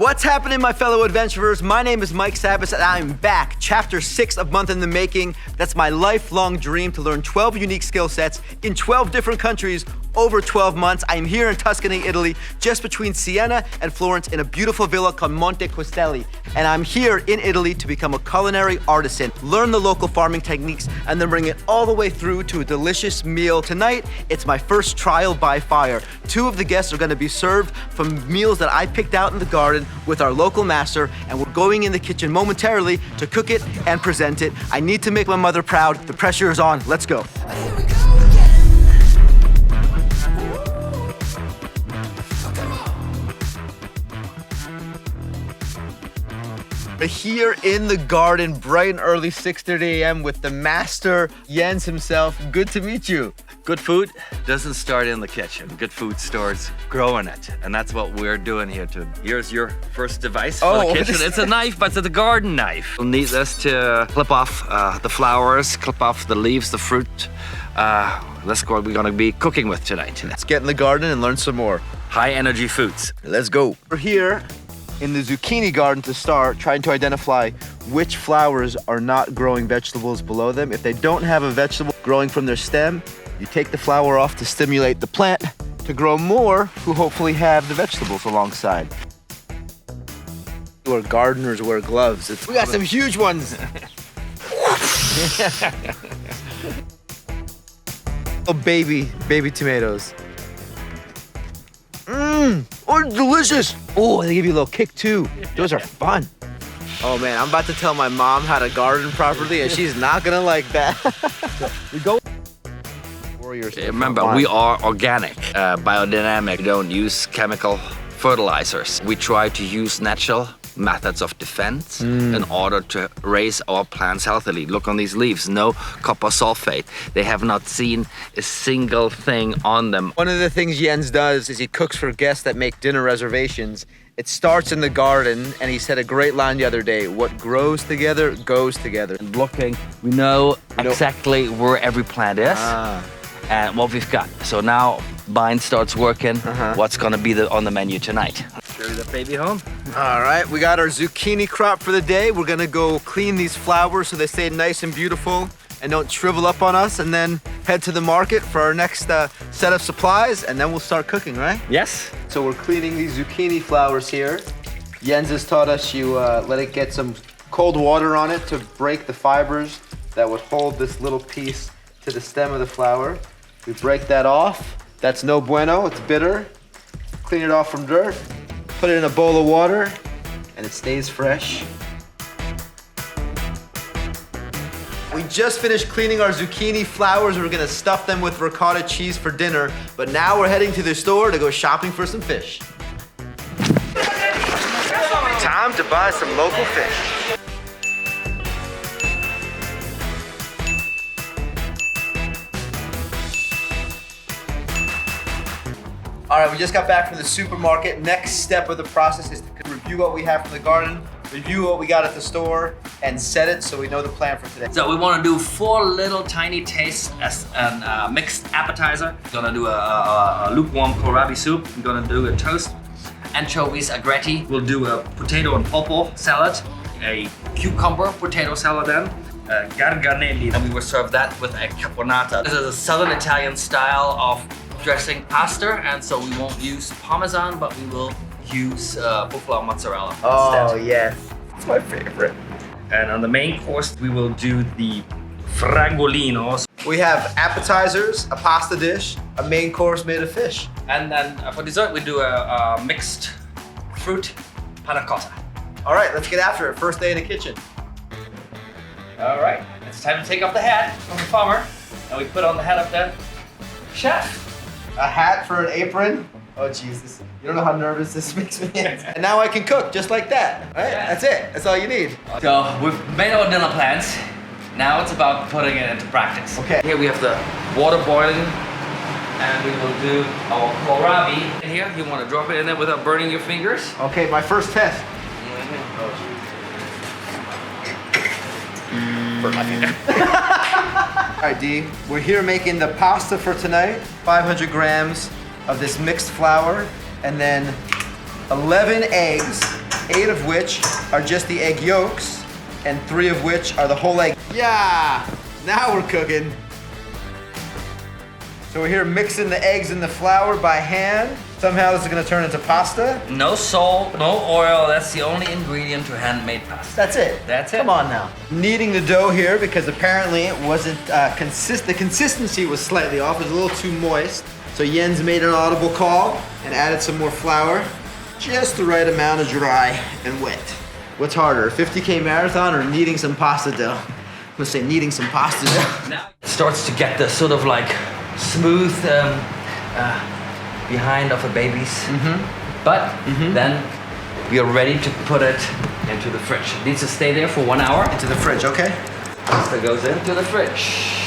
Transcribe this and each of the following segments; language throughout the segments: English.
What's happening, my fellow adventurers? My name is Mike Sabbas, and I'm back. Chapter 6 of Month in the Making. That's my lifelong dream, to learn 12 unique skill sets in 12 different countries over 12 months. I'm here in Tuscany, Italy, just between Siena and Florence, in a beautiful villa called Montecasello. And I'm here in Italy to become a culinary artisan, learn the local farming techniques, and then bring it all the way through to a delicious meal. Tonight, it's my first trial by fire. 2 of the guests are gonna be served from meals that I picked out in the garden with our local master, and we're going in the kitchen momentarily to cook it and present it. I need to make my mother proud. The pressure is on. Let's go. We're here in the garden, bright and early, 6:30 a.m. with the master, Jens himself. Good to meet you. Good food doesn't start in the kitchen. Good food starts growing it. And that's what we're doing here too. Here's your first device for the kitchen. It's a knife, but it's a garden knife. We'll need this to clip off the flowers, clip off the leaves, the fruit. That's what we're gonna be cooking with tonight. Let's get in the garden and learn some more. High energy foods. Let's go. We're here in the zucchini garden to start, trying to identify which flowers are not growing vegetables below them. If they don't have a vegetable growing from their stem, you take the flower off to stimulate the plant to grow more, who hopefully have the vegetables alongside. Our gardeners wear gloves. We got some huge ones. Oh, baby tomatoes. Oh, delicious. Oh, they give you a little kick too. Those are fun. Oh man, I'm about to tell my mom how to garden properly, and she's not gonna like that. We go. Remember, we are organic, biodynamic. We don't use chemical fertilizers. We try to use natural methods of defense in order to raise our plants healthily. Look on these leaves, no copper sulfate. They have not seen a single thing on them. One of the things Jens does is he cooks for guests that make dinner reservations. It starts in the garden, and he said a great line the other day: what grows together goes together. And looking, we know exactly where every plant is. And what we've got. So now Bind starts working. What's gonna be on the menu tonight? Carry the baby home. All right, we got our zucchini crop for the day. We're gonna go clean these flowers so they stay nice and beautiful and don't shrivel up on us, and then head to the market for our next set of supplies, and then we'll start cooking, right? Yes. So we're cleaning these zucchini flowers here. Jens has taught us you let it get some cold water on it to break the fibers that would hold this little piece to the stem of the flower. We break that off. That's no bueno, it's bitter. Clean it off from dirt, put it in a bowl of water, and it stays fresh. We just finished cleaning our zucchini flowers. We're gonna stuff them with ricotta cheese for dinner, but now we're heading to the store to go shopping for some fish. Time to buy some local fish. All right, we just got back from the supermarket. Next step of the process is to review what we have from the garden, review what we got at the store, and set it so we know the plan for today. So we want to do 4 little tiny tastes as a mixed appetizer. We're gonna do a lukewarm kohlrabi soup. We're gonna do a toast anchovies agretti. We'll do a potato and pawpaw salad, a cucumber potato salad then, garganelli, and we will serve that with a caponata. This is a southern Italian style of dressing pasta, and so we won't use Parmesan, but we will use buffalo mozzarella instead. Oh yes, it's my favorite. And on the main course, we will do the frangolinos. We have appetizers, a pasta dish, a main course made of fish. And then for dessert, we do a mixed fruit panna cotta. All right, let's get after it. First day in the kitchen. All right, it's time to take off the hat from the farmer, and we put on the hat of the chef. A hat for an apron. Oh Jesus, you don't know how nervous this makes me. And now I can cook just like that, right? Yeah. That's it, that's all you need. So we've made our dinner plans. Now it's about putting it into practice. Okay. Here we have the water boiling, and we will do our kohlrabi. In here, you want to drop it in there without burning your fingers. Okay, my first test. Burn my finger. All right, D, we're here making the pasta for tonight. 500 grams of this mixed flour, and then 11 eggs 8 of which are just the egg yolks, and 3 of which are the whole egg. Yeah, now we're cooking. So we're here mixing the eggs and the flour by hand. Somehow this is gonna turn into pasta. No salt, no oil. That's the only ingredient to handmade pasta. That's it. That's it. Come on now. Kneading the dough here because apparently it wasn't the consistency was slightly off. It was a little too moist. So Jens made an audible call and added some more flour. Just the right amount of dry and wet. What's harder, 50K marathon or kneading some pasta dough? I'm gonna say kneading some pasta dough. Now it starts to get the sort of like smooth behind of a baby's. But then we are ready to put it into the fridge. It needs to stay there for 1 hour. Into the fridge, okay? Pasta goes into the fridge.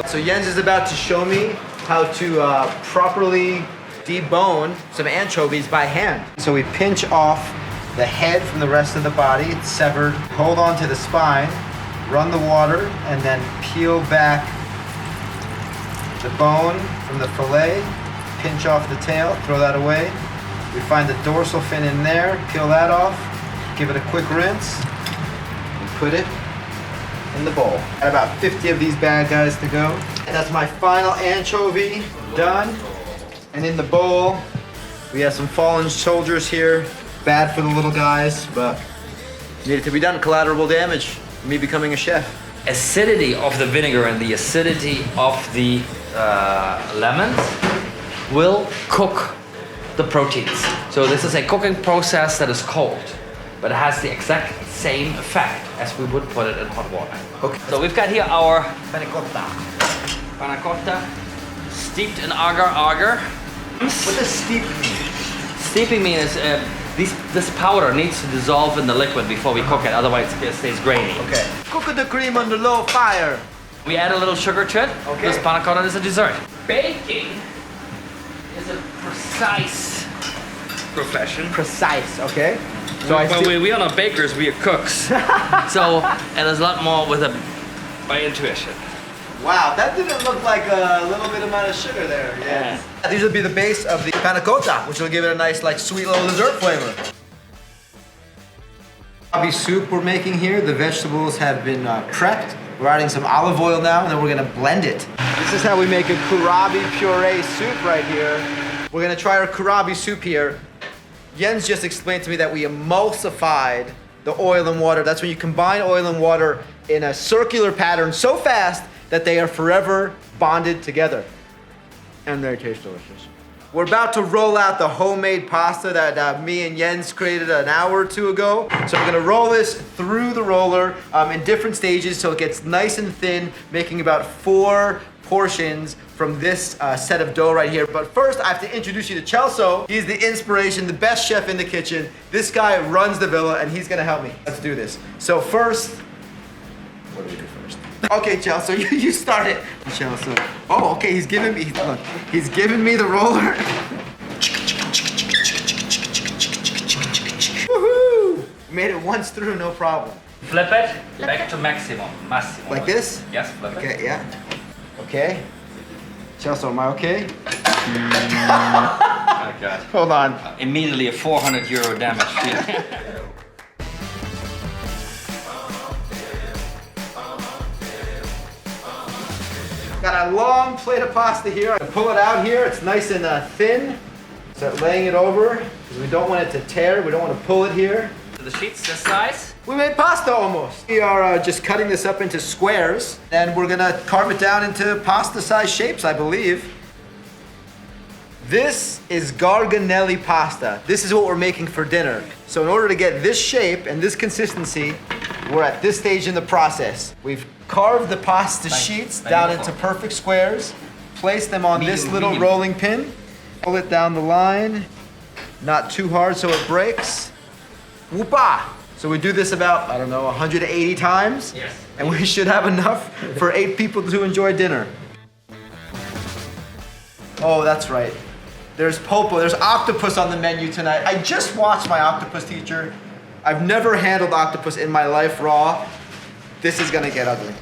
So Jens is about to show me how to properly debone some anchovies by hand. So we pinch off the head from the rest of the body. It's severed. Hold on to the spine, run the water, and then peel back the bone from the fillet, pinch off the tail, throw that away. We find the dorsal fin in there, peel that off, give it a quick rinse, and put it in the bowl. Got about 50 of these bad guys to go. And that's my final anchovy done. And in the bowl, we have some fallen soldiers here. Bad for the little guys, but needed to be done. Collateral damage, me becoming a chef. Acidity of the vinegar and the acidity of the lemons will cook the proteins. So this is a cooking process that is cold, but it has the exact same effect as we would put it in hot water. Okay. So we've got here our Panna cotta. panna cotta steeped in agar. What does steep mean? Steeping means this powder needs to dissolve in the liquid before we cook it, otherwise it stays grainy. Okay. Cook the cream under low fire. We add a little sugar to it. Okay. This panna cotta is a dessert. Baking is a precise profession. Precise, okay? So we are not bakers, we are cooks. So, and there's a lot more by intuition. Wow, that didn't look like a little bit amount of sugar there. Yeah. These will be the base of the panna cotta, which will give it a nice, like, sweet little dessert flavor. Kohlrabi soup we're making here. The vegetables have been prepped. We're adding some olive oil now, and then we're gonna blend it. This is how we make a kohlrabi puree soup right here. We're gonna try our kohlrabi soup here. Jens just explained to me that we emulsified the oil and water. That's when you combine oil and water in a circular pattern so fast that they are forever bonded together. And they taste delicious. We're about to roll out the homemade pasta that me and Jens created an hour or two ago. So we're gonna roll this through the roller in different stages so it gets nice and thin, making about 4 portions from this set of dough right here. But first, I have to introduce you to Celso. He's the inspiration, the best chef in the kitchen. This guy runs the villa and he's gonna help me. Let's do this. So first, what do we do first? Okay, Celso, you start it. Celso. Oh, okay, he's giving me the roller. Woohoo! Made it once through, no problem. Flip it back to massimo. Like this? Yes, flip it. Okay, yeah. Okay. Celso, am I okay? Oh God. Hold on. Immediately a 400 euro damage. Got a long plate of pasta here. I pull it out here. It's nice and thin. Start laying it over because we don't want it to tear. We don't want to pull it here. The sheets this size. We made pasta almost. We are just cutting this up into squares and we're gonna carve it down into pasta-sized shapes, I believe. This is garganelli pasta. This is what we're making for dinner. So in order to get this shape and this consistency, we're at this stage in the process. We've carved the pasta sheets down into perfect squares, placed them on this little rolling pin, pull it down the line, not too hard so it breaks. Whoopah! So we do this about, I don't know, 180 times. Yes. And we should have enough for 8 people to enjoy dinner. Oh, that's right. There's popo, there's octopus on the menu tonight. I just watched my octopus teacher. I've never handled octopus in my life raw. This is gonna get ugly.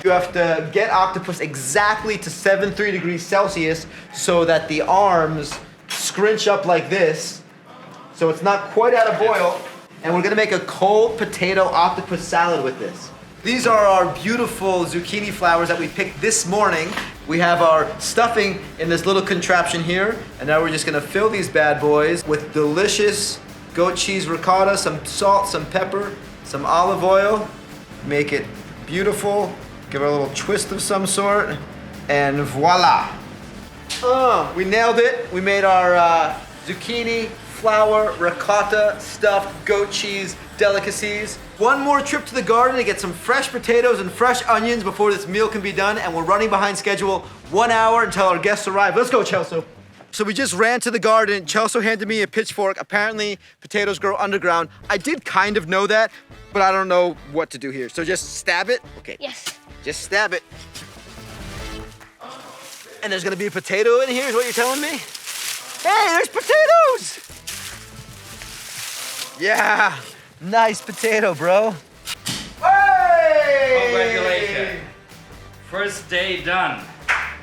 You have to get octopus exactly to 73 degrees Celsius so that the arms scrunch up like this. So it's not quite out of boil. And we're gonna make a cold potato octopus salad with this. These are our beautiful zucchini flowers that we picked this morning. We have our stuffing in this little contraption here, and now we're just gonna fill these bad boys with delicious goat cheese ricotta, some salt, some pepper, some olive oil. Make it beautiful, give it a little twist of some sort, and voila. We nailed it. We made our zucchini, flour, ricotta, stuffed goat cheese delicacies. One more trip to the garden to get some fresh potatoes and fresh onions before this meal can be done, and we're running behind schedule 1 hour until our guests arrive. Let's go, Chelsea. So we just ran to the garden. Chelsea handed me a pitchfork. Apparently, potatoes grow underground. I did kind of know that, but I don't know what to do here. So just stab it. Okay. Yes. Just stab it. And there's gonna be a potato in here, is what you're telling me? Hey, there's potatoes! Yeah, nice potato, bro. Hey! Congratulations. First day done.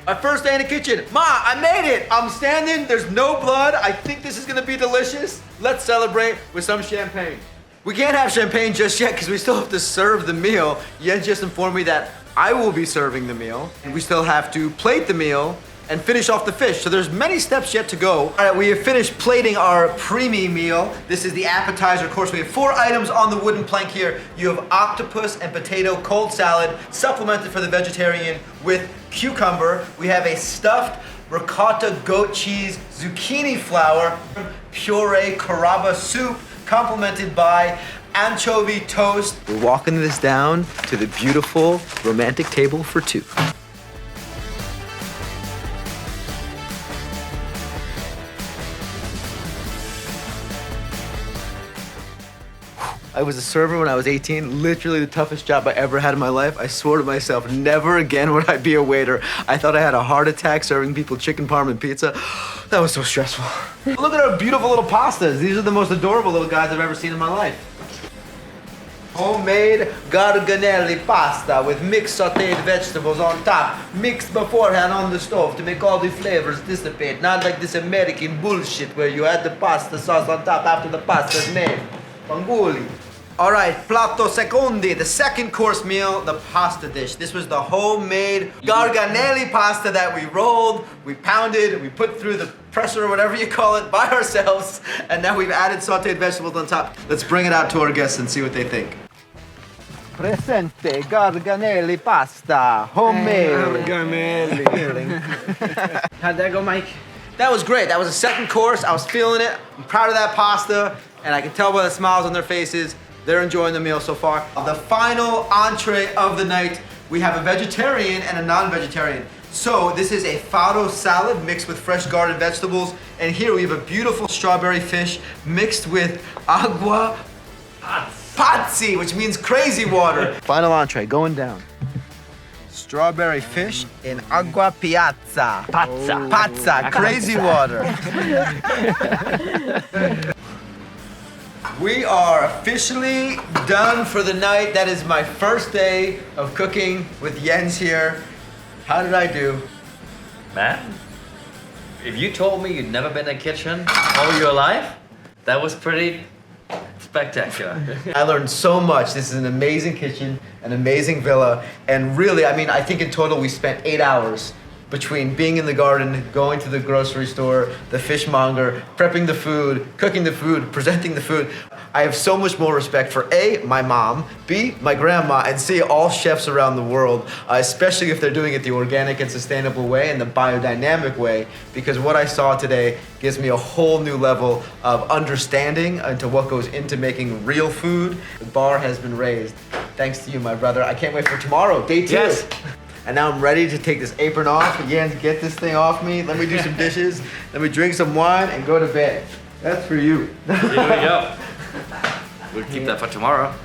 My first day in the kitchen. Ma, I made it. I'm standing, there's no blood. I think this is gonna be delicious. Let's celebrate with some champagne. We can't have champagne just yet because we still have to serve the meal. Yen just informed me that I will be serving the meal, and we still have to plate the meal and finish off the fish. So there's many steps yet to go. All right, we have finished plating our preemie meal. This is the appetizer course. We have 4 items on the wooden plank here. You have octopus and potato cold salad, supplemented for the vegetarian with cucumber. We have a stuffed ricotta goat cheese zucchini flour, puree carrabba soup, complemented by anchovy toast. We're walking this down to the beautiful romantic table for 2. I was a server when I was 18, literally the toughest job I ever had in my life. I swore to myself, never again would I be a waiter. I thought I had a heart attack serving people chicken parm and pizza. That was so stressful. Look at our beautiful little pastas. These are the most adorable little guys I've ever seen in my life. Homemade garganelli pasta with mixed sauteed vegetables on top, mixed beforehand on the stove to make all the flavors dissipate. Not like this American bullshit where you add the pasta sauce on top after the pasta's made. Panguli. All right, plato secondi, the second course meal, the pasta dish. This was the homemade garganelli pasta that we rolled, we pounded, we put through the presser or whatever you call it by ourselves, and now we've added sauteed vegetables on top. Let's bring it out to our guests and see what they think. Presente garganelli pasta, homemade. Garganelli. How'd that go, Mike? That was great. That was the second course. I was feeling it. I'm proud of that pasta, and I can tell by the smiles on their faces, they're enjoying the meal so far. The final entree of the night, we have a vegetarian and a non-vegetarian. So this is a farro salad mixed with fresh garden vegetables, and here we have a beautiful strawberry fish mixed with agua pazzi, which means crazy water. Final entree, going down. Strawberry fish in agua piazza. Pazza. Pazza, crazy water. We are officially done for the night. That is my first day of cooking with Jens here. How did I do? Man, if you told me you'd never been in a kitchen all your life, that was pretty spectacular. I learned so much. This is an amazing kitchen, an amazing villa, and really, I mean, I think in total we spent 8 hours between being in the garden, going to the grocery store, the fishmonger, prepping the food, cooking the food, presenting the food. I have so much more respect for A, my mom, B, my grandma, and C, all chefs around the world, especially if they're doing it the organic and sustainable way and the biodynamic way, because what I saw today gives me a whole new level of understanding into what goes into making real food. The bar has been raised. Thanks to you, my brother. I can't wait for tomorrow, day 2. Yes. And now I'm ready to take this apron off. Again, get this thing off me. Let me do some dishes. Let me drink some wine and go to bed. That's for you. Here we go. We'll keep that for tomorrow.